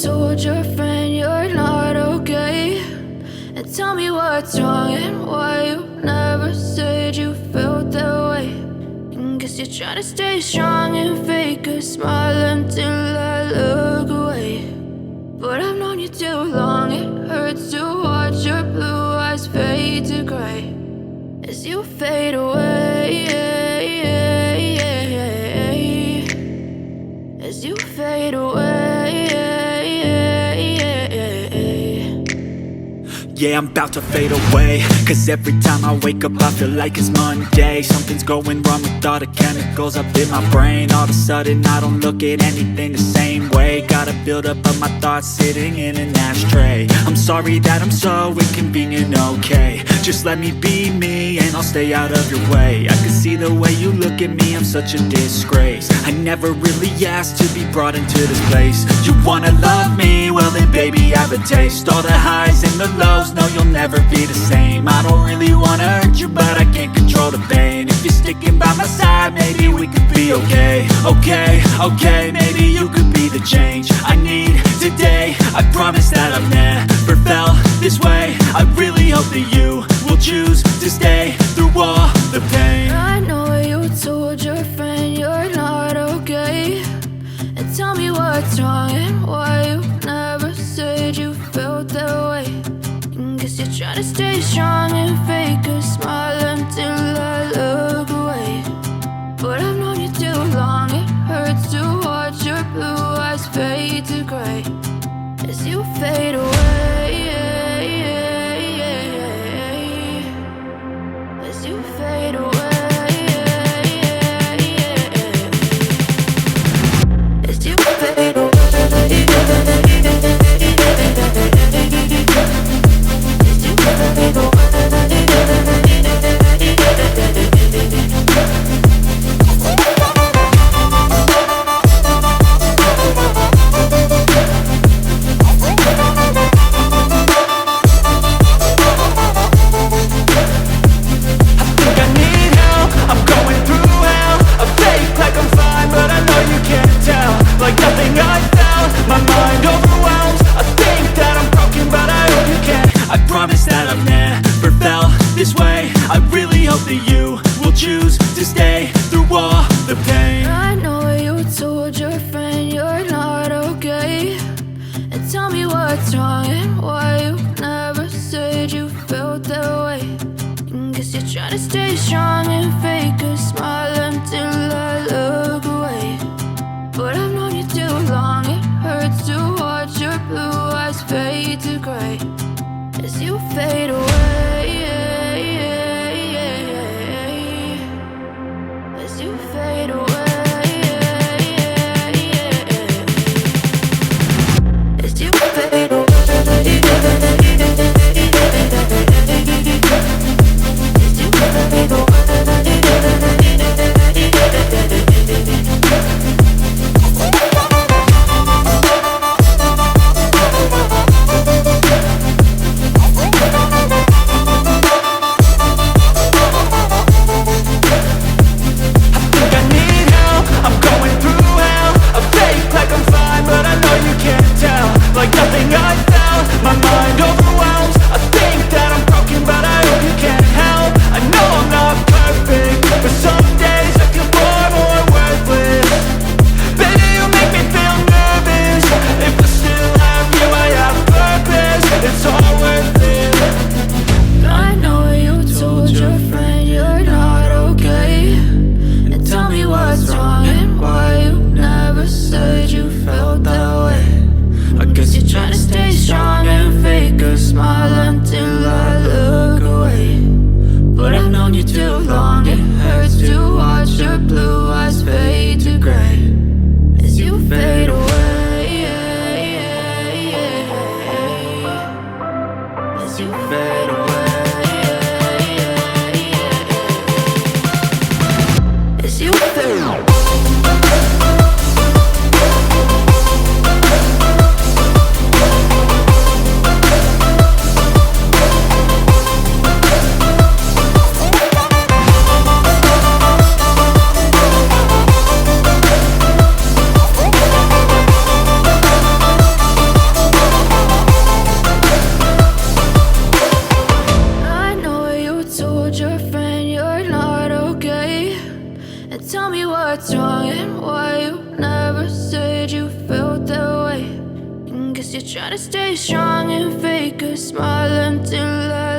told your friend you're not okay, and tell me what's wrong and why you never said you felt that way. And guess you're trying to stay strong and fake a smile until I look away. But I've known you too long, it hurts to watch your blue eyes fade to gray as you fade away, as you fade away. Yeah, I'm about to fade away, cause every time I wake up I feel like it's Monday. Something's going wrong with all the chemicals up in my brain. All of a sudden I don't look at anything the same way. Gotta build up of my thoughts sitting in an ashtray. I'm sorry that I'm so inconvenient, okay. Just let me be me and I'll stay out of your way. I can see the way you look at me, I'm such a disgrace. I never really asked to be brought into this place. You wanna love me? Well then baby I have a taste. All the highs and the lows, no you'll never be the same. I don't really wanna hurt you but I can't control the pain. If you're sticking by my side maybe we could be okay. Okay, maybe you could be the change I need today. I promise that I've never felt this way. I really hope that you will choose to stay through all the pain. I know you told your friend you're not okay, and tell me what's wrong and why you never said you felt that way. And guess you're trying to stay strong and fake a smile until I look away. But I've known you too long, it hurts to watch your blue eyes fade to gray as you fade away, as you fade away, as you fade away. tell me what's wrong and why you never said you felt that way. And guess you're trying to stay strong and fake a smile until I